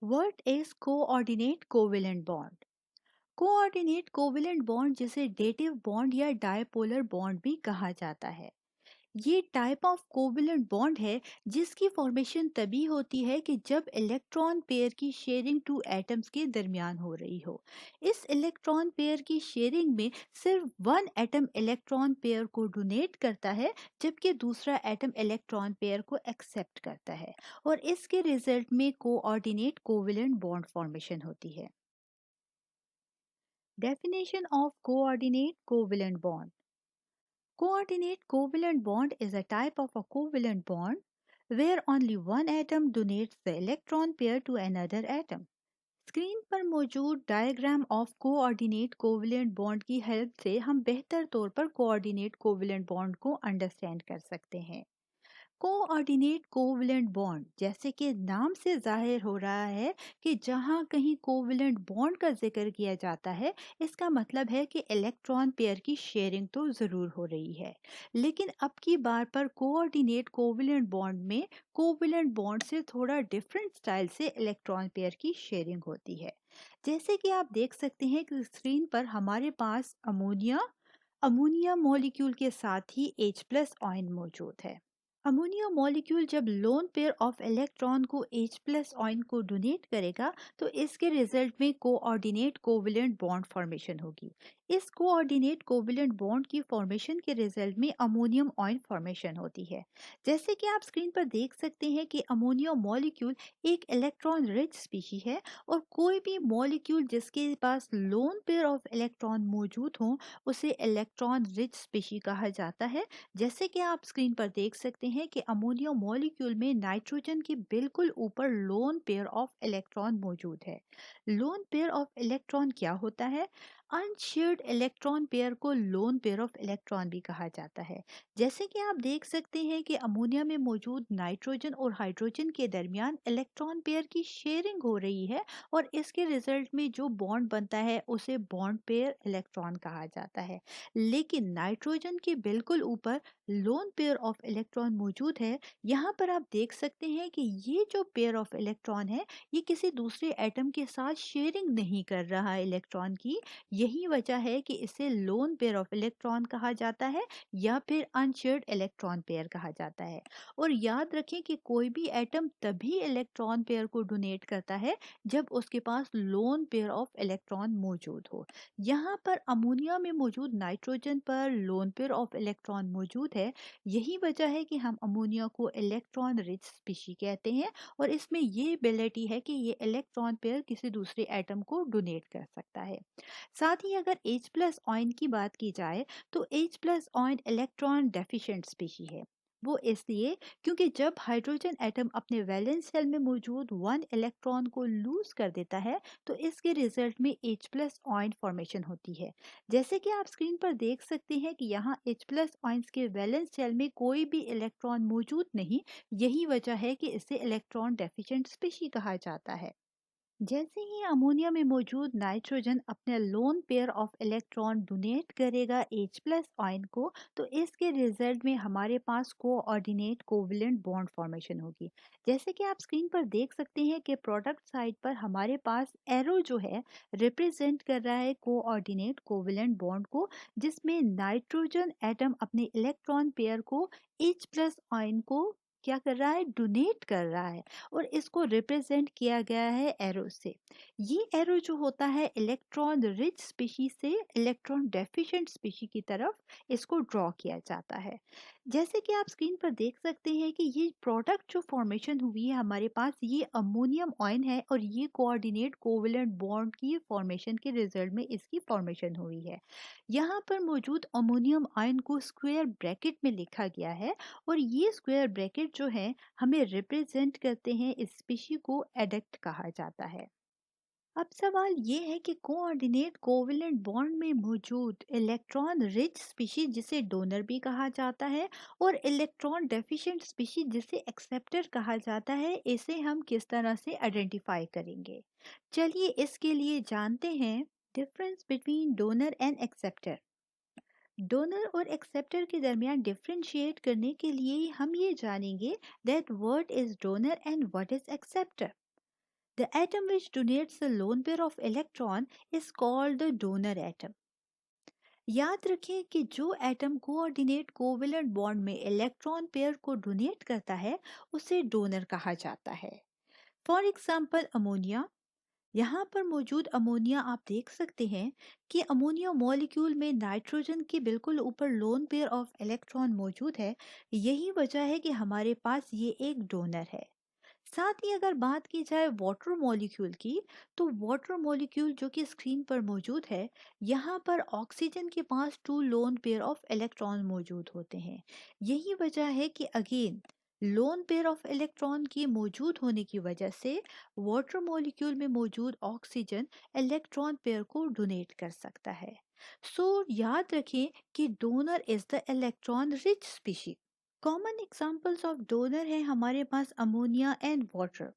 What is coordinate covalent bond? Coordinate covalent bond जिसे dative bond या dipolar bond भी कहा जाता है। ये टाइप ऑफ कोवेलेंट बॉन्ड है जिसकी फॉर्मेशन तभी होती है कि जब इलेक्ट्रॉन पेयर की शेयरिंग टू एटम्स के दरमियान हो रही हो। इस इलेक्ट्रॉन पेयर की शेयरिंग में सिर्फ वन एटम इलेक्ट्रॉन पेयर को डोनेट करता है, जबकि दूसरा एटम इलेक्ट्रॉन पेयर को एक्सेप्ट करता है, और इसके रिजल्ट में कोऑर्डिनेट कोवेलेंट बॉन्ड फॉर्मेशन होती है। Definition of coordinate covalent bond. Coordinate covalent bond is a type of a covalent bond where only one atom donates the electron pair to another atom. Screen पर मौजूद diagram of coordinate covalent bond की help से हम बेहतर तौर पर coordinate covalent bond को understand कर सकते हैं। कोऑर्डिनेट कोवेलेंट बॉन्ड जैसे कि नाम से जाहिर हो रहा है कि जहाँ कहीं कोवेलेंट बॉन्ड का जिक्र किया जाता है, इसका मतलब है कि इलेक्ट्रॉन पेयर की शेयरिंग तो ज़रूर हो रही है। लेकिन अब की बार पर कोऑर्डिनेट कोवेलेंट बॉन्ड में कोवेलेंट बॉन्ड से थोड़ा डिफरेंट स्टाइल से इलेक्ट्रॉन पेयर की शेयरिंग होती है। जैसे कि आप देख सकते हैं कि स्क्रीन पर हमारे पास अमोनिया अमोनिया मॉलिक्यूल के साथ ही H+ आयन मौजूद है। अमोनिया मॉलिक्यूल जब लोन पेयर ऑफ इलेक्ट्रॉन को H+ आयन को डोनेट करेगा, तो इसके रिजल्ट में कोऑर्डिनेट कोवेलेंट बॉन्ड फॉर्मेशन होगी। इस कोऑर्डिनेट कोवेलेंट बॉन्ड की फॉर्मेशन के रिजल्ट में अमोनियम आयन फॉर्मेशन होती है। जैसे कि आप स्क्रीन पर देख सकते हैं कि अमोनिया मॉलिक्यूल एक इलेक्ट्रॉन रिच स्पीशी है, और कोई भी मॉलिक्यूल जिसके पास लोन पेयर ऑफ इलेक्ट्रॉन मौजूद हो उसे इलेक्ट्रॉन रिच स्पीशी कहा जाता है। जैसे कि आप स्क्रीन पर देख सकते हैं कि अमोनिया मॉलिक्यूल में नाइट्रोजन के बिल्कुल ऊपर लोन पेयर ऑफ इलेक्ट्रॉन मौजूद है। लोन पेयर ऑफ इलेक्ट्रॉन क्या होता है? अनशेयर्ड इलेक्ट्रॉन पेयर को लोन पेयर ऑफ इलेक्ट्रॉन भी कहा जाता है। जैसे कि आप देख सकते हैं कि अमोनिया में मौजूद नाइट्रोजन और हाइड्रोजन के दरमियान इलेक्ट्रॉन पेयर की शेयरिंग हो रही है, और इसके रिजल्ट में जो बॉन्ड बनता है उसे बॉन्ड पेयर इलेक्ट्रॉन कहा जाता है। लेकिन नाइट्रोजन के बिल्कुल ऊपर लोन पेयर ऑफ इलेक्ट्रॉन मौजूद है। यहाँ पर आप देख सकते हैं कि ये जो पेयर ऑफ इलेक्ट्रॉन है, ये किसी दूसरे एटम के साथ शेयरिंग नहीं कर रहा है इलेक्ट्रॉन की। यही वजह है कि इसे लोन पेयर ऑफ इलेक्ट्रॉन कहा जाता है, या फिर अनशेयर्ड इलेक्ट्रॉन पेयर कहा जाता है। और याद रखें कि कोई भी एटम तभी इलेक्ट्रॉन पेयर को डोनेट करता है जब उसके पास लोन पेयर ऑफ इलेक्ट्रॉन मौजूद हो। यहाँ पर अमोनिया में मौजूद नाइट्रोजन पर लोन पेयर ऑफ इलेक्ट्रॉन मौजूद है। यही वजह है कि हम अमोनिया को इलेक्ट्रॉन रिच स्पीशी कहते हैं, और इसमें ये एबिलिटी है कि ये इलेक्ट्रॉन पेयर किसी दूसरे एटम को डोनेट कर सकता है। साथ ही अगर H+ आयन की बात की जाए, तो H+ ion electron deficient species है। वो इसलिए क्योंकि जब हाइड्रोजन एटम अपने वैलेंस शेल में मौजूद वन इलेक्ट्रॉन को लूज कर देता है, तो इसके रिजल्ट में H+ आयन फॉर्मेशन होती है। जैसे कि आप स्क्रीन पर देख सकते हैं कि यहाँ H+ आयंस के वैलेंस शेल में कोई भी इलेक्ट्रॉन मौजूद नहीं। यही वजह है कि इसे इलेक्ट्रॉन डेफिशिएंट स्पीशी कहा जाता है। जैसे ही अमोनिया में मौजूद नाइट्रोजन अपने loan pair of electron donate करेगा H+ आयन को, तो इसके रिजल्ट में हमारे पास कोऑर्डिनेट कोवेलेंट बॉन्ड फॉर्मेशन होगी। जैसे कि आप स्क्रीन पर देख सकते हैं कि प्रोडक्ट साइड पर हमारे पास एरो जो है रिप्रेजेंट कर रहा है कोऑर्डिनेट कोवेलेंट बॉन्ड को, जिसमें नाइट्रोजन एटम अपने इलेक्ट्रॉन पेयर को H+ आयन को क्या कर रहा है, डोनेट कर रहा है, और इसको रिप्रेजेंट किया गया है एरो से। ये एरो जो होता है इलेक्ट्रॉन रिच स्पीशी से इलेक्ट्रॉन डेफिशिएंट स्पीशी की तरफ इसको ड्रॉ किया जाता है। जैसे कि आप स्क्रीन पर देख सकते हैं कि ये प्रोडक्ट जो फॉर्मेशन हुई है हमारे पास, ये अमोनियम आयन है, और ये कोऑर्डिनेट कोवेलेंट बॉन्ड की फॉर्मेशन के रिजल्ट में इसकी फॉर्मेशन हुई है। यहाँ पर मौजूद अमोनियम आयन को स्क्वायर ब्रैकेट में लिखा गया है, और ये स्क्वायर ब्रैकेट जो है हमें रिप्रेजेंट करते हैं इस स्पीशी को एडक्ट कहा जाता है। अब सवाल ये है कि कोऑर्डिनेट कोवेलेंट बॉन्ड में मौजूद इलेक्ट्रॉन रिच स्पीशी जिसे डोनर भी कहा जाता है, और इलेक्ट्रॉन डेफिशिएंट स्पीशी जिसे एक्सेप्टर कहा जाता है, इसे हम किस तरह से आइडेंटिफाई करेंगे? चलिए इसके लिए जानते हैं difference between donor and acceptor. Donor और एक्सेप्टर के दरमियान डिफरेंशिएट करने के लिए हम ये जानेंगे that what is donor and what is acceptor. The atom which donates the lone pair of electron is called the donor atom. याद रखें कि जो एटम कोऑर्डिनेट कोवेलेंट बॉन्ड में इलेक्ट्रॉन पेयर को डोनेट करता है उसे डोनर कहा जाता है। For example ammonia. यहाँ पर मौजूद अमोनिया आप देख सकते हैं कि अमोनिया मॉलिक्यूल में नाइट्रोजन के बिल्कुल ऊपर लोन पेयर ऑफ इलेक्ट्रॉन मौजूद है। यही वजह है कि हमारे पास ये एक डोनर है। साथ ही अगर बात की जाए वाटर मॉलिक्यूल की, तो वाटर मॉलिक्यूल जो कि स्क्रीन पर मौजूद है, यहाँ पर ऑक्सीजन के पास two lone pair of electron मौजूद होते हैं। यही वजह है कि again lone pair of electron की मौजूद होने की वजह से वाटर मॉलिक्यूल में मौजूद ऑक्सीजन इलेक्ट्रॉन पेयर को डोनेट कर सकता है। याद रखें कि donor is the electron rich species. Common examples of donor हैं हमारे पास ammonia and water.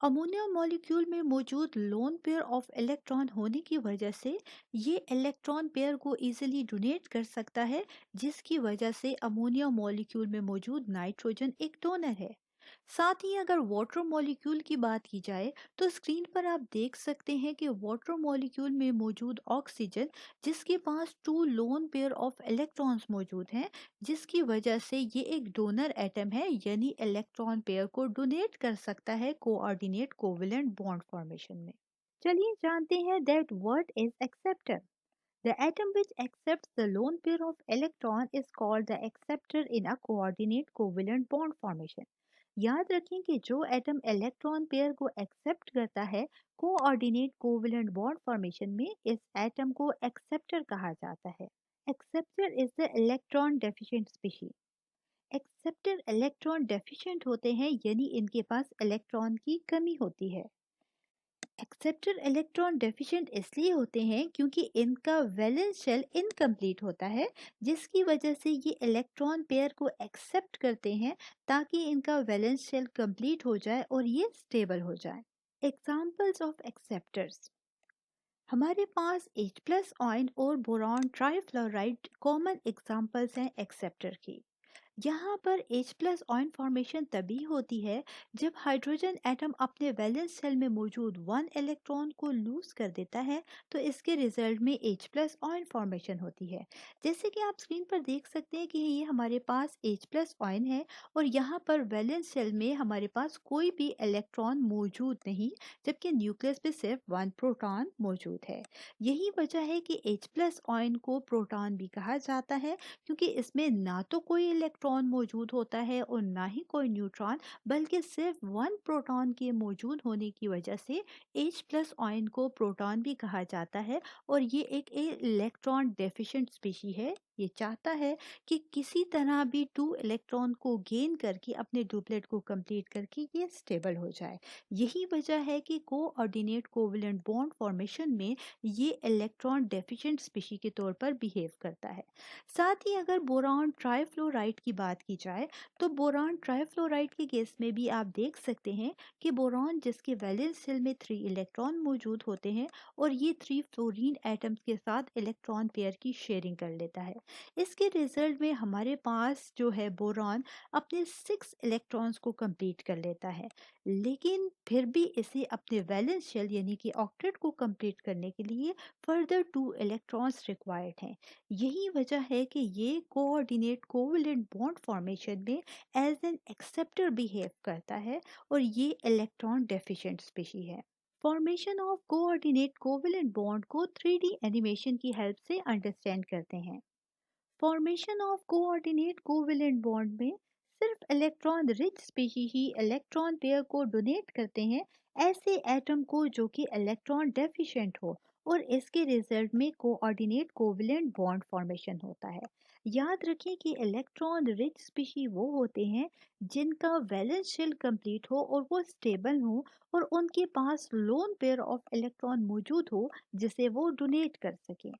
Ammonia molecule में मौजूद लोन पेयर ऑफ इलेक्ट्रॉन होने की वजह से ये इलेक्ट्रॉन पेयर को इजीली डोनेट कर सकता है, जिसकी वजह से अमोनिया मॉलिक्यूल में मौजूद नाइट्रोजन एक डोनर है। साथ ही अगर वाटर मॉलिक्यूल की बात की जाए, तो स्क्रीन पर आप देख सकते हैं कि वाटर मॉलिक्यूल में मौजूद ऑक्सीजन, जिसके पास two lone pair of electrons मौजूद हैं, जिसकी वजह से ये एक डोनर एटम है, यानी इलेक्ट्रॉन पेयर को डोनेट कर सकता है कोऑर्डिनेट कोवेलेंट बॉन्ड फॉर्मेशन में। चलिए जानते हैं that what is acceptor. The atom which accepts the lone pair of electron is called the acceptor in a coordinate covalent bond formation. याद रखें कि जो एटम इलेक्ट्रॉन पेयर को एक्सेप्ट करता है कोऑर्डिनेट कोवेलेंट बॉन्ड फॉर्मेशन में, इस atom को एक्सेप्टर कहा जाता है। Acceptor is the electron deficient species. Acceptor electron deficient होते हैं, यानी इनके पास इलेक्ट्रॉन की कमी होती है। एक्सेप्टर इलेक्ट्रॉन डेफिशिएंट इसलिए होते हैं क्योंकि इनका वैलेंस शेल इनकम्प्लीट होता है, जिसकी वजह से ये इलेक्ट्रॉन पेयर को एक्सेप्ट करते हैं ताकि इनका वैलेंस शेल कंप्लीट हो जाए और ये स्टेबल हो जाए। Examples of acceptors. हमारे पास H प्लस आयन और बोरॉन ट्राइफ्लोराइड कॉमन एग्जाम्पल्स हैं एक्सेप्टर की। यहाँ पर H प्लस आयन फॉर्मेशन तभी होती है जब हाइड्रोजन एटम अपने वैलेंस शेल में मौजूद वन इलेक्ट्रॉन को लूज कर देता है, तो इसके रिजल्ट में H प्लस आयन फॉर्मेशन होती है। जैसे कि आप स्क्रीन पर देख सकते हैं कि ये हमारे पास H प्लस आयन है और यहाँ पर वैलेंस शेल में हमारे पास कोई भी इलेक्ट्रॉन मौजूद नहीं, जबकि न्यूक्लियस पे सिर्फ वन प्रोटॉन मौजूद है। यही वजह है कि H प्लस आयन को प्रोटॉन भी कहा जाता है, क्योंकि इसमें ना तो कोई इलेक्ट्रॉन मौजूद होता है और ना ही कोई न्यूट्रॉन, बल्कि सिर्फ वन प्रोटॉन के मौजूद होने की वजह से H प्लस आयन को प्रोटॉन भी कहा जाता है। और ये एक इलेक्ट्रॉन डेफिशिएंट स्पीशी है। ये चाहता है कि किसी तरह भी टू इलेक्ट्रॉन को गेन करके अपने डुप्लेट को कंप्लीट करके ये स्टेबल हो जाए। यही वजह है कि कोऑर्डिनेट कोवेलेंट बॉन्ड फॉर्मेशन में ये इलेक्ट्रॉन डेफिशिएंट स्पीशी के तौर पर बिहेव करता है। साथ ही अगर बोरॉन ट्राइफ्लोराइड की बात की जाए, तो बोरॉन ट्राइफ्लोराइड के केस में भी आप देख सकते हैं कि बोरॉन जिसके वैलेंस शेल में 3 इलेक्ट्रॉन मौजूद होते हैं और ये 3 फ्लोरीन एटम्स के साथ इलेक्ट्रॉन पेयर की शेयरिंग कर लेता है। इसके रिजल्ट में हमारे पास जो है बोरॉन अपने 6 इलेक्ट्रॉन्स को कंप्लीट कर लेता है, लेकिन फिर भी इसे अपने वैलेंस शेल यानी कि ऑक्टेट को कंप्लीट करने के लिए फर्दर 2 इलेक्ट्रॉन्स रिक्वायर्ड हैं। यही वजह है कि ये कोऑर्डिनेट कोवेलेंट बॉन्ड फॉर्मेशन में एज एन एक्सेप्टर बिहेव करता है और ये इलेक्ट्रॉन डेफिशिएंट स्पीशी है। Formation of coordinate covalent bond को 3D एनिमेशन की हेल्प से अंडरस्टैंड करते हैं। Formation of coordinate covalent bond में सिर्फ इलेक्ट्रॉन रिच स्पीशी ही इलेक्ट्रॉन पेयर को डोनेट करते हैं, ऐसे एटम को जो कि इलेक्ट्रॉन डेफिशिएंट हो, और इसके रिजल्ट में कोऑर्डिनेट कोवेलेंट बॉन्ड फॉर्मेशन होता है। याद रखें कि इलेक्ट्रॉन रिच स्पीशी वो होते हैं जिनका वैलेंस शेल कंप्लीट हो और वो स्टेबल हो और उनके पास लोन पेयर ऑफ इलेक्ट्रॉन मौजूद हो जिसे वो डोनेट कर सकें।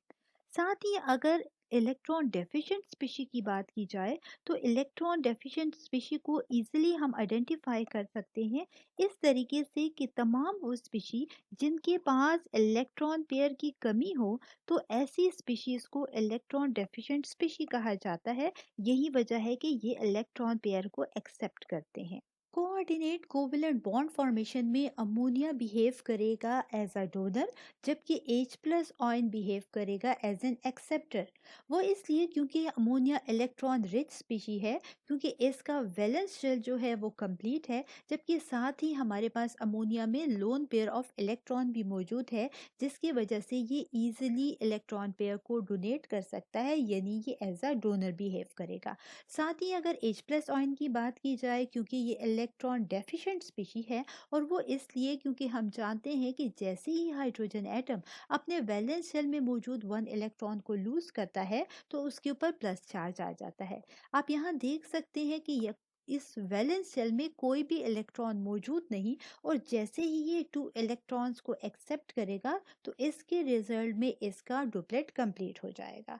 साथ ही अगर इलेक्ट्रॉन डेफिशिएंट स्पीशी की बात की जाए, तो इलेक्ट्रॉन डेफिशिएंट स्पीशी को इजीली हम आइडेंटिफाई कर सकते हैं इस तरीके से कि तमाम वो स्पीशी जिनके पास इलेक्ट्रॉन पेयर की कमी हो, तो ऐसी स्पीशीज को इलेक्ट्रॉन डेफिशिएंट स्पीशी कहा जाता है। यही वजह है कि ये इलेक्ट्रॉन पेयर को एक्सेप्ट करते हैं। कोऑर्डिनेट कोवेलेंट बॉन्ड फॉर्मेशन में अमोनिया बिहेव करेगा एज अ डोनर, जबकि H प्लस आयन बिहेव करेगा एज एन एक्सेप्टर। वो इसलिए क्योंकि अमोनिया इलेक्ट्रॉन रिच स्पीशी है, क्योंकि इसका वैलेंस शेल जो है वो कंप्लीट है, जबकि साथ ही हमारे पास अमोनिया में लोन पेयर ऑफ इलेक्ट्रॉन भी मौजूद है, जिसकी वजह से ये इजीली इलेक्ट्रॉन पेयर को डोनेट कर सकता है, यानी ये एज अ डोनर बिहेव करेगा। साथ ही अगर H प्लस आयन की बात की जाए, क्योंकि ये इलेक्ट्रॉन डेफिशिएंट स्पीशी है, और वो इसलिए क्योंकि हम जानते हैं कि जैसे ही हाइड्रोजन एटम अपने वैलेंस शेल में मौजूद वन इलेक्ट्रॉन को लूज करता है तो उसके ऊपर प्लस चार्ज आ जाता है। आप यहाँ देख सकते हैं कि इस वैलेंस शेल में कोई भी इलेक्ट्रॉन मौजूद नहीं, और जैसे ही ये टू इलेक्ट्रॉन्स को एक्सेप्ट करेगा तो इसके रिजल्ट में इसका डुप्लेट कंप्लीट हो जाएगा।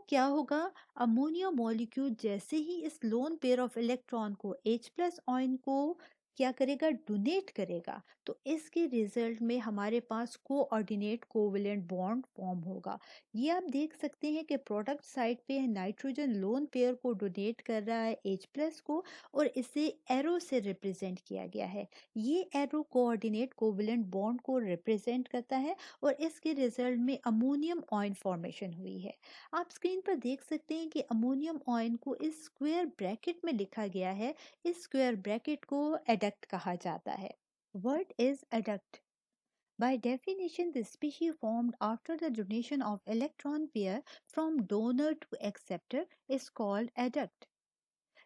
क्या होगा, अमोनिया मॉलिक्यूल जैसे ही इस लोन पेयर ऑफ इलेक्ट्रॉन को H प्लस आयन को क्या करेगा, डोनेट करेगा, तो इसके रिजल्ट में हमारे पास कोऑर्डिनेट कोवेलेंट बॉन्ड फॉर्म होगा। ये आप देख सकते हैं कि प्रोडक्ट साइड पे नाइट्रोजन लोन पेयर को डोनेट कर रहा है H प्लस को, और इसे एरो से रिप्रेजेंट किया गया है। ये एरो कोऑर्डिनेट कोवेलेंट बॉन्ड को रिप्रेजेंट करता है, और इसके रिजल्ट में अमोनियम आयन फॉर्मेशन हुई है। आप स्क्रीन पर देख सकते हैं कि अमोनियम आयन को इस स्क्वायर ब्रैकेट में लिखा गया है। इस स्क्वायर ब्रैकेट को एडक्ट कहा जाता है। What is adduct? By definition, the species formed after the donation of electron pair from donor to acceptor is called adduct.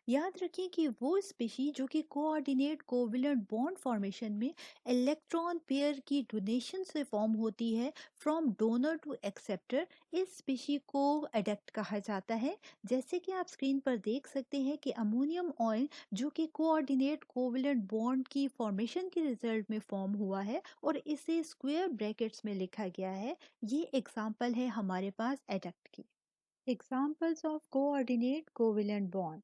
याद रखें कि वो स्पीशी जो कि कोऑर्डिनेट कोवेलेंट बॉन्ड फॉर्मेशन में इलेक्ट्रॉन पेयर की डोनेशन से फॉर्म होती है फ्रॉम डोनर टू एक्सेप्टर, इस स्पीशी को एडक्ट कहा जाता है। जैसे कि आप स्क्रीन पर देख सकते हैं कि अमोनियम ऑयल जो कि कोऑर्डिनेट कोवेलेंट बॉन्ड की फॉर्मेशन के रिजल्ट में फॉर्म हुआ है और इसे स्क्वायर ब्रैकेट्स में लिखा गया है, ये एग्जाम्पल है हमारे पास एडक्ट की। Examples of coordinate covalent bond.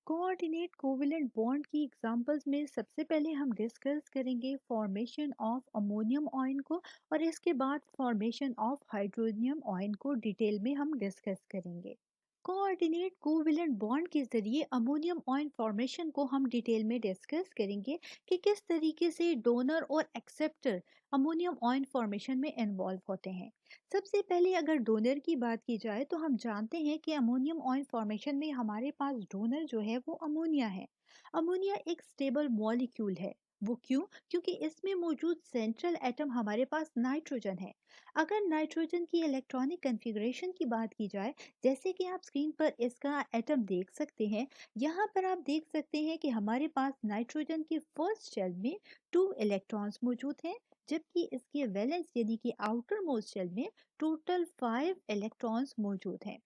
Coordinate covalent bond की एग्जांपल्स में सबसे पहले हम डिस्कस करेंगे फॉर्मेशन ऑफ अमोनियम आयन को, और इसके बाद फॉर्मेशन ऑफ हाइड्रोनियम आयन को डिटेल में हम डिस्कस करेंगे। कोऑर्डिनेट कोवेलेंट बॉन्ड के जरिए अमोनियम आयन फॉर्मेशन को हम डिटेल में डिस्कस करेंगे कि किस तरीके से डोनर और एक्सेप्टर अमोनियम आयन फॉर्मेशन में इन्वॉल्व होते हैं। सबसे पहले अगर डोनर की बात की जाए तो हम जानते हैं कि अमोनियम आयन फॉर्मेशन में हमारे पास डोनर जो है वो अमोनिया है। अमोनिया एक स्टेबल मॉलिक्यूल है। वो क्यों? क्योंकि इसमें मौजूद सेंट्रल एटम हमारे पास नाइट्रोजन है। अगर नाइट्रोजन की इलेक्ट्रॉनिक कॉन्फ़िगरेशन की बात की जाए, जैसे कि आप स्क्रीन पर इसका एटम देख सकते हैं, यहाँ पर आप देख सकते हैं कि हमारे पास नाइट्रोजन के फर्स्ट शेल में 2 इलेक्ट्रॉन्स मौजूद हैं, जबकि इसके वैलेंस यानी कि आउटर मोस्ट शेल में टोटल 5 इलेक्ट्रॉन्स मौजूद हैं।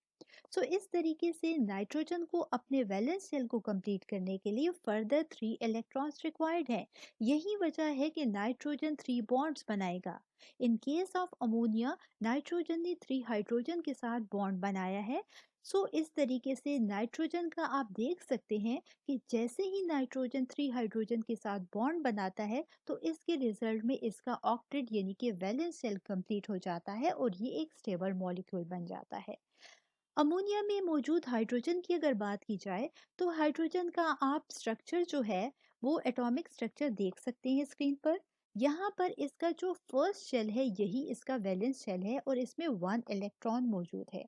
इस तरीके से नाइट्रोजन को अपने वैलेंस शेल को कंप्लीट करने के लिए फर्दर 3 इलेक्ट्रॉन्स रिक्वायर्ड हैं। यही वजह है कि नाइट्रोजन 3 बॉन्ड्स बनाएगा। In case of ammonia, nitrogen ने 3 हाइड्रोजन के साथ बॉन्ड बनाया है। इस तरीके से नाइट्रोजन का आप देख सकते हैं कि जैसे ही नाइट्रोजन 3 हाइड्रोजन के साथ बॉन्ड बनाता है तो इसके रिजल्ट में इसका ऑक्टेट यानी कि वैलेंस शेल कंप्लीट हो जाता है, और ये एक स्टेबल मॉलिक्यूल बन जाता है। अमोनिया में मौजूद हाइड्रोजन की अगर बात की जाए, तो हाइड्रोजन का आप स्ट्रक्चर जो है वो एटॉमिक स्ट्रक्चर देख सकते हैं स्क्रीन पर। यहाँ पर इसका जो फर्स्ट शेल है यही इसका वैलेंस शेल है, और इसमें 1 इलेक्ट्रॉन मौजूद है।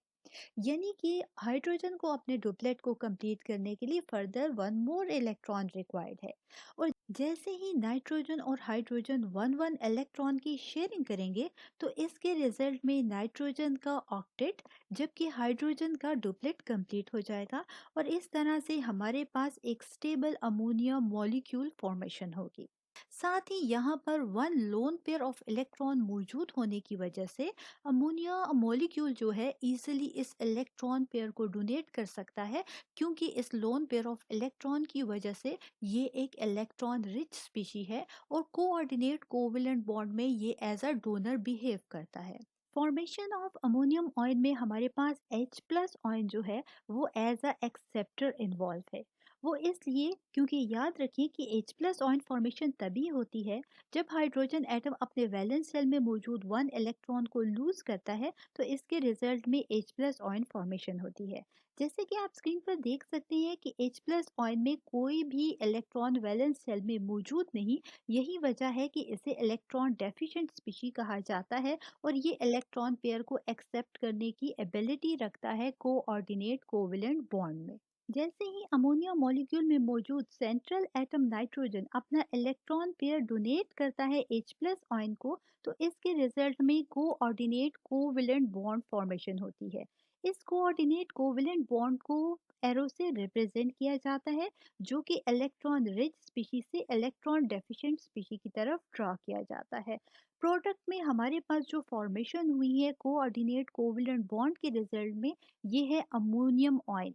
यानी कि हाइड्रोजन को अपने डुप्लेट को कंप्लीट करने के लिए फर्दर 1 मोर इलेक्ट्रॉन रिक्वायर्ड है। और जैसे ही नाइट्रोजन और हाइड्रोजन 1 1 इलेक्ट्रॉन की शेयरिंग करेंगे तो इसके रिजल्ट में नाइट्रोजन का ऑक्टेट जबकि हाइड्रोजन का डुप्लेट कंप्लीट हो जाएगा, और इस तरह से हमारे पास एक स्टेबल अमोनिया मॉलिक्यूल फॉर्मेशन होगी। साथ ही यहाँ पर 1 लोन पेयर ऑफ इलेक्ट्रॉन मौजूद होने की वजह से अमोनिया मॉलिक्यूल जो है इजीली इस इलेक्ट्रॉन पेयर को डोनेट कर सकता है, क्योंकि इस लोन पेयर ऑफ इलेक्ट्रॉन की वजह से ये एक इलेक्ट्रॉन रिच स्पीशी है, और कोऑर्डिनेट कोवेलेंट बॉन्ड में ये एज अ डोनर बिहेव करता है। फॉर्मेशन ऑफ अमोनियम आयन में हमारे पास H प्लस आयन जो है वो एज अ एक्सेप्टर इन्वॉल्व है। वो इसलिए क्योंकि याद रखिए कि H प्लस आयन फॉर्मेशन तभी होती है जब हाइड्रोजन एटम अपने वैलेंस शेल में मौजूद 1 इलेक्ट्रॉन को लूज करता है, तो इसके रिजल्ट में H प्लस आयन फॉर्मेशन होती है। जैसे कि आप स्क्रीन पर देख सकते हैं कि H प्लस आयन में कोई भी इलेक्ट्रॉन वैलेंस शेल में मौजूद नहीं। यही वजह है कि इसे इलेक्ट्रॉन डेफिशिएंट स्पीशी कहा जाता है और ये इलेक्ट्रॉन पेयर को एक्सेप्ट करने की एबिलिटी रखता है कोऑर्डिनेट कोवेलेंट बॉन्ड में। जैसे ही अमोनिया मॉलिक्यूल में मौजूद सेंट्रल एटम नाइट्रोजन अपना इलेक्ट्रॉन पेयर डोनेट करता है H प्लस आयन को, तो इसके रिजल्ट में कोऑर्डिनेट कोवेलेंट बॉन्ड फॉर्मेशन होती है। इस कोऑर्डिनेट कोवेलेंट बॉन्ड को एरो से रिप्रेजेंट किया जाता है, जो कि इलेक्ट्रॉन रिच स्पीशीज से इलेक्ट्रॉन डेफिशिएंट स्पीशीज की तरफ ड्रॉ किया जाता है। प्रोडक्ट में हमारे पास जो फॉर्मेशन हुई है कोऑर्डिनेट कोवेलेंट बॉन्ड के रिजल्ट में, ये है अमोनियम आयन।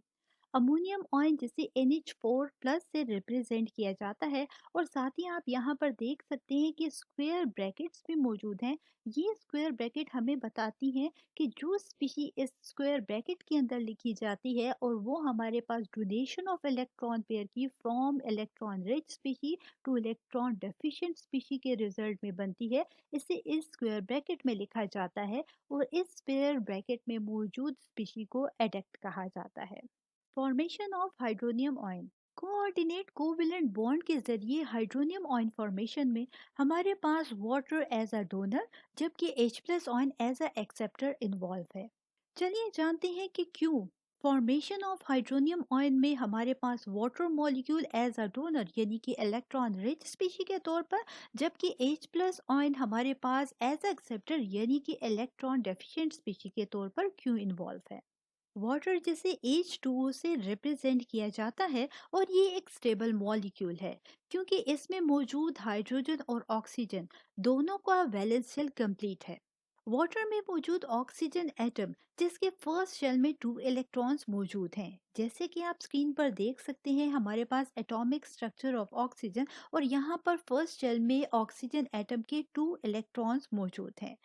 अमोनियम आयन जिसे NH4 प्लस से रिप्रेजेंट किया जाता है, और साथ ही आप यहाँ पर देख सकते हैं कि स्क्वायर ब्रैकेट्स भी मौजूद हैं। ये स्क्वायर ब्रैकेट हमें बताती हैं कि जो स्पीशी इस स्क्वायर ब्रैकेट के अंदर लिखी जाती है और वो हमारे पास डोनेशन ऑफ इलेक्ट्रॉन पेयर की from electron rich species two electron deficient species के रिजल्ट में बनती है, इसे इस स्क्वायर ब्रैकेट में लिखा जाता है और इस स्क्वायर ब्रैकेट में मौजूद स्पीशी को एडेक्ट कहा जाता है। Formation of hydronium ion. Coordinate covalent bond के जरिए हाइड्रोनियम आयन फॉर्मेशन में हमारे पास वाटर एज अ डोनर जबकि H plus ion as a acceptor involve है। चलिए जानते हैं कि क्यों फॉर्मेशन ऑफ हाइड्रोनियम आयन में हमारे पास water molecule as a donor यानी कि इलेक्ट्रॉन रिच स्पीशी के तौर पर, जबकि H प्लस आयन हमारे पास एज एक्सेप्टर यानी कि इलेक्ट्रॉन डेफिशिएंट स्पीशी के तौर पर क्यों इन्वॉल्व है। वाटर जिसे H2O से रिप्रेजेंट किया जाता है और ये एक स्टेबल मॉलिक्यूल है, क्योंकि इसमें मौजूद हाइड्रोजन और ऑक्सीजन दोनों का वैलेंस शेल कंप्लीट है। वाटर में मौजूद ऑक्सीजन एटम जिसके फर्स्ट शेल में 2 इलेक्ट्रॉन्स मौजूद हैं, जैसे कि आप स्क्रीन पर देख सकते हैं हमारे पास एटॉमिक स्ट्रक्चर ऑफ ऑक्सीजन, और यहाँ पर फर्स्ट शेल में ऑक्सीजन एटम के 2 इलेक्ट्रॉन्स मौजूद हैं।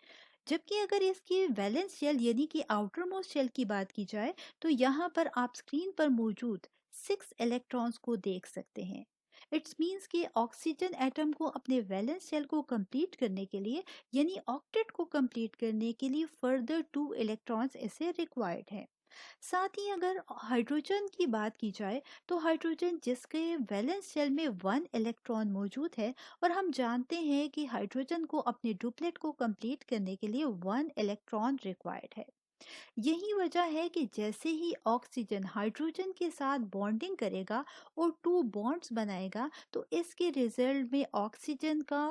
जबकि अगर इसकी वैलेंस शेल यानी कि आउटर मोस्ट शेल की बात की जाए, तो यहाँ पर आप स्क्रीन पर मौजूद 6 इलेक्ट्रॉन्स को देख सकते हैं। इट्स मीन्स कि ऑक्सीजन एटम को अपने वैलेंस शेल को कंप्लीट करने के लिए यानी ऑक्टेट को कंप्लीट करने के लिए फर्दर 2 इलेक्ट्रॉन्स इसे रिक्वायर्ड है। साथ ही अगर हाइड्रोजन की बात की जाए, तो हाइड्रोजन जिसके वैलेंस शेल में 1 इलेक्ट्रॉन मौजूद है, और हम जानते हैं कि हाइड्रोजन को अपने डुप्लेट को कंप्लीट करने के लिए 1 इलेक्ट्रॉन रिक्वायर्ड है। यही वजह है कि जैसे ही ऑक्सीजन हाइड्रोजन के साथ बॉन्डिंग करेगा और 2 बॉन्ड्स बनाएगा, तो इसके रिजल्ट में ऑक्सीजन का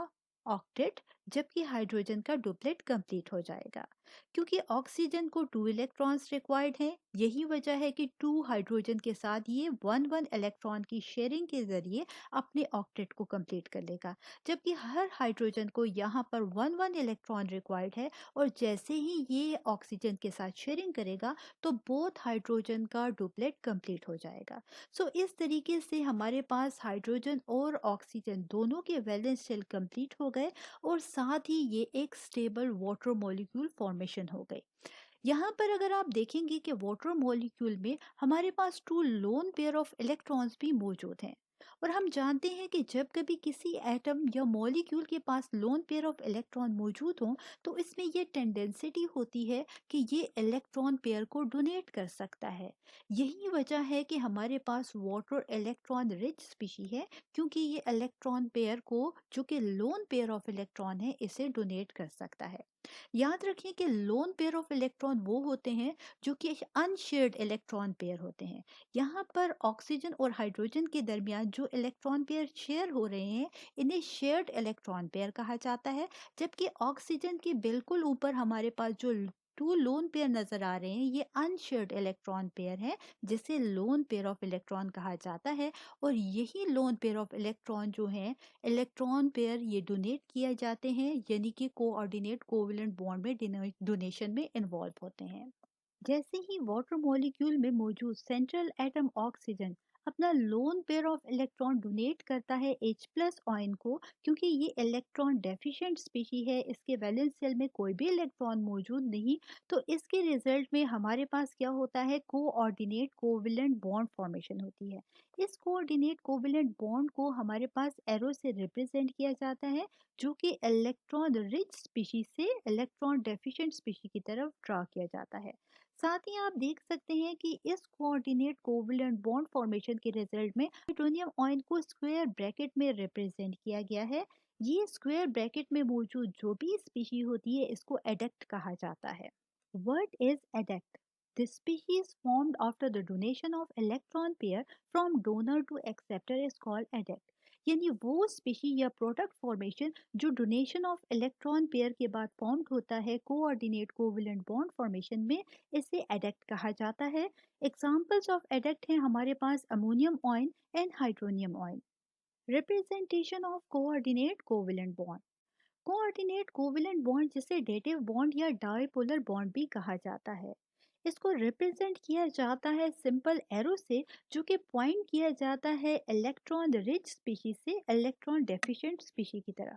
ऑक्टेट जबकि हाइड्रोजन का डुप्लेट कंप्लीट हो जाएगा। क्योंकि ऑक्सीजन को 2 इलेक्ट्रॉन्स रिक्वायर्ड हैं, यही वजह है कि 2 हाइड्रोजन के साथ ये 1 1 इलेक्ट्रॉन की शेयरिंग के जरिए अपने ऑक्टेट को कंप्लीट कर लेगा। जबकि हर हाइड्रोजन को यहाँ पर 1 1 इलेक्ट्रॉन रिक्वायर्ड है, और जैसे ही ये ऑक्सीजन के साथ शेयरिंग करेगा, तो बोथ हाइड्रोजन का डुप्लेट कंप्लीट हो जाएगा। सो इस तरीके से हमारे पास हाइड्रोजन और ऑक्सीजन दोनों के वैलेंस शेल कंप्लीट हो गए, और साथ ही ये एक स्टेबल वाटर मॉलिक्यूल फॉर्मेशन हो गई। यहाँ पर अगर आप देखेंगे कि वाटर मॉलिक्यूल में हमारे पास 2 लोन पेयर ऑफ इलेक्ट्रॉन्स भी मौजूद हैं, और हम जानते हैं कि जब कभी किसी एटम या मॉलिक्यूल के पास लोन पेयर ऑफ इलेक्ट्रॉन मौजूद हो, तो इसमें ये टेंडेंसिटी होती है कि ये इलेक्ट्रॉन पेयर को डोनेट कर सकता है। यही वजह है कि हमारे पास वाटर इलेक्ट्रॉन रिच स्पीशी है, क्योंकि ये इलेक्ट्रॉन पेयर को जो कि लोन पेयर ऑफ इलेक्ट्रॉन है इसे डोनेट कर सकता है। याद रखिए कि लोन पेयर ऑफ इलेक्ट्रॉन वो होते हैं जो कि अनशेयर्ड इलेक्ट्रॉन पेयर होते हैं। यहाँ पर ऑक्सीजन और हाइड्रोजन के दरमियान जो इलेक्ट्रॉन पेयर शेयर हो रहे हैं, इन्हें शेयर्ड इलेक्ट्रॉन पेयर कहा जाता है। जबकि ऑक्सीजन के बिल्कुल ऊपर हमारे पास जो 2 लोन पेयर नजर आ रहे हैं, ये अनशेयर्ड इलेक्ट्रॉन पेयर है, जिसे लोन पेयर ऑफ इलेक्ट्रॉन कहा जाता है। और यही लोन पेयर ऑफ इलेक्ट्रॉन जो है इलेक्ट्रॉन पेयर ये डोनेट किए जाते हैं, यानी कि कोऑर्डिनेट कोवेलेंट बॉन्ड में डोनेशन में इन्वॉल्व होते हैं। जैसे ही वाटर मॉलिक्यूल में मौजूद सेंट्रल एटम ऑक्सीजन अपना loan pair of electron donate करता है H प्लस आयन को, क्योंकि ये इलेक्ट्रॉन डेफिशिएंट स्पीशी है, इसके वैलेंस शेल में कोई भी इलेक्ट्रॉन मौजूद नहीं, तो इसके रिजल्ट में हमारे पास क्या होता है, कोऑर्डिनेट कोवेलेंट बॉन्ड फॉर्मेशन होती है। इस कोऑर्डिनेट कोवेलेंट बॉन्ड को हमारे पास एरो से रिप्रेजेंट किया जाता है, जो कि इलेक्ट्रॉन रिच स्पीशी से इलेक्ट्रॉन डेफिशिएंट स्पीशी की तरफ ड्रा किया जाता है। साथ ही आप देख सकते हैं कि इस कोऑर्डिनेट कोवैलेंट बॉन्ड फॉर्मेशन के रिजल्ट में हाइड्रोनियम आयन को स्क्वायर ब्रैकेट में रिप्रेजेंट किया गया है। ये स्क्वायर ब्रैकेट में मौजूद जो भी स्पीशी होती है इसको एडक्ट कहा जाता है। What is adduct? The species formed after the donation of electron pair from donor to acceptor is called adduct. यानी वो स्पीशी या प्रोडक्ट फॉर्मेशन जो डोनेशन ऑफ इलेक्ट्रॉन पेयर के बाद फॉर्म्ड होता है कोऑर्डिनेट कोवैलेंट बॉन्ड फॉर्मेशन में, इसे एडक्ट कहा जाता है। एग्जांपल्स ऑफ एडक्ट हैं हमारे पास ammonium ion and hydronium ion. Representation of coordinate covalent bond. Coordinate covalent bond जिसे डेटिव बॉन्ड या डाइपोलर बॉन्ड भी कहा जाता है, इसको रिप्रेजेंट किया जाता है सिंपल एरो से, जो कि पॉइंट किया जाता है इलेक्ट्रॉन रिच स्पीशीज से इलेक्ट्रॉन डेफिशिएंट स्पीशी की तरफ।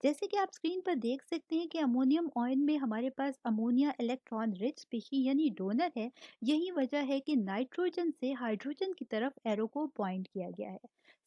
जैसे कि आप स्क्रीन पर देख सकते हैं कि अमोनियम ऑयल में हमारे पास अमोनिया इलेक्ट्रॉन रिच स्पीशी यानी डोनर है। यही वजह है कि नाइट्रोजन से हाइड्रोजन की तरफ एरो को पॉइंट किया गया है।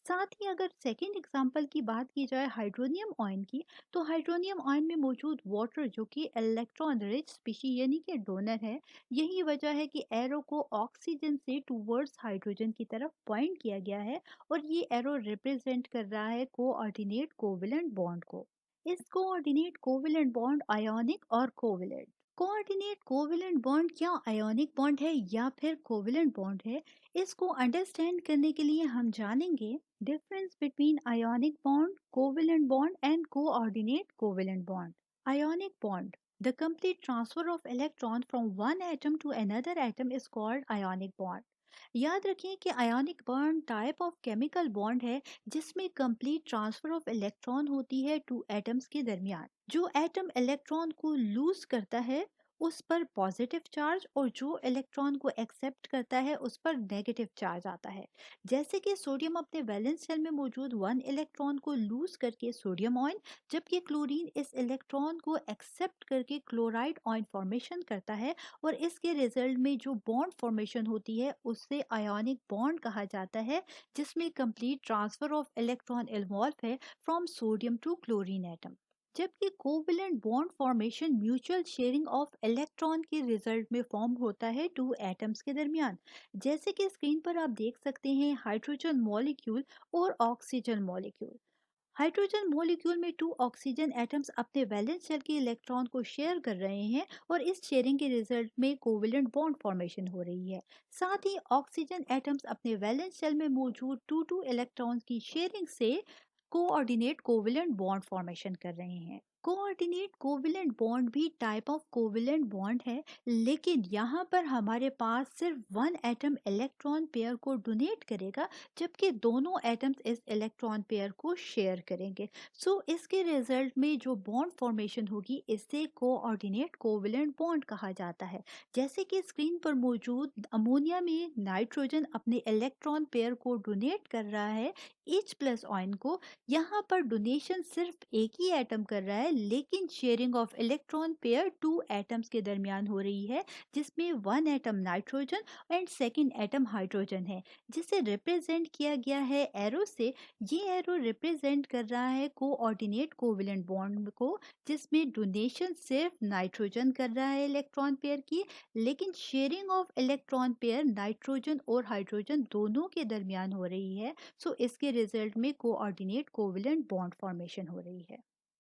साथ ही अगर सेकेंड एग्जांपल की बात की जाए हाइड्रोनियम आयन की, तो हाइड्रोनियम आयन में मौजूद वाटर जो कि इलेक्ट्रॉन रिच स्पीशी यानी कि डोनर है। यही वजह है कि एरो को ऑक्सीजन से टूवर्ड्स हाइड्रोजन की तरफ पॉइंट किया गया है और ये एरो रिप्रेजेंट कर रहा है कोऑर्डिनेट कोवैलेंट बॉन्ड को। इस कोऑर्डिनेट कोवैलेंट बॉन्ड आयोनिक और कोवैलेंट। कोऑर्डिनेट कोवैलेंट बॉन्ड क्या आयोनिक बॉन्ड है या फिर कोवैलेंट बॉन्ड है, इसको अंडरस्टैंड करने के लिए हम जानेंगे difference between ionic bond, covalent bond and coordinate covalent bond. Ionic bond. The complete transfer of electron from one atom to another atom is called ionic bond. याद रखें कि ionic bond type of chemical bond है जिसमें complete transfer of electron होती है two atoms के दरमियान। जो एटम इलेक्ट्रॉन को लूज करता है उस पर पॉजिटिव चार्ज और जो इलेक्ट्रॉन को एक्सेप्ट करता है उस पर नेगेटिव चार्ज आता है। जैसे कि सोडियम अपने वैलेंस शेल में मौजूद वन इलेक्ट्रॉन को लूज करके सोडियम आयन, जबकि क्लोरीन इस इलेक्ट्रॉन को एक्सेप्ट करके क्लोराइड आयन फॉर्मेशन करता है और इसके रिजल्ट में जो बॉन्ड फॉर्मेशन होती है उससे आयोनिक बॉन्ड कहा जाता है, जिसमें complete transfer of electron involve है from sodium to chlorine atom. जबकि covalent bond formation mutual sharing of electron के रिजल्ट में फॉर्म होता है टू एटम्स के दरमियान। जैसे कि स्क्रीन पर आप देख सकते हैं हाइड्रोजन मॉलिक्यूल और ऑक्सीजन मॉलिक्यूल। हाइड्रोजन मॉलिक्यूल में टू ऑक्सीजन एटम्स अपने वैलेंस शेल के इलेक्ट्रॉन को शेयर कर रहे हैं और इस शेयरिंग के रिजल्ट में कोवैलेंट बॉन्ड फॉर्मेशन हो रही है। साथ ही ऑक्सीजन एटम्स अपने वैलेंस शेल में मौजूद टू टू इलेक्ट्रॉन्स की शेयरिंग से कोऑर्डिनेट कोवैलेंट बॉन्ड फॉर्मेशन कर रहे हैं। कोऑर्डिनेट कोवैलेंट बॉन्ड भी टाइप ऑफ कोवैलेंट बॉन्ड है, लेकिन यहाँ पर हमारे पास सिर्फ वन एटम इलेक्ट्रॉन पेयर को डोनेट करेगा, जबकि दोनों एटम्स इस इलेक्ट्रॉन पेयर को शेयर करेंगे। सो इसके रिजल्ट में जो बॉन्ड फॉर्मेशन होगी इसे कोऑर्डिनेट कोवैलेंट बॉन्ड कहा जाता है। जैसे कि स्क्रीन पर मौजूद अमोनिया में नाइट्रोजन अपने इलेक्ट्रॉन पेयर को डोनेट कर रहा है H प्लस आयन को। यहाँ पर डोनेशन सिर्फ एक ही एटम कर रहा है, लेकिन sharing of electron pair two atoms के दरमियान हो रही है, जिसमें one atom nitrogen and second atom hydrogen है, जिसे रिप्रेजेंट किया गया है एरो से। ये एरो रिप्रेजेंट कर रहा है कोऑर्डिनेट कोवैलेंट बॉन्ड को, जिसमें डोनेशन सिर्फ नाइट्रोजन कर रहा है इलेक्ट्रॉन पेयर की, लेकिन sharing of electron pair nitrogen और हाइड्रोजन दोनों के दरमियान हो रही है। सो इसके रिजल्ट में कोऑर्डिनेट कोवैलेंट बॉन्ड फॉर्मेशन हो रही है।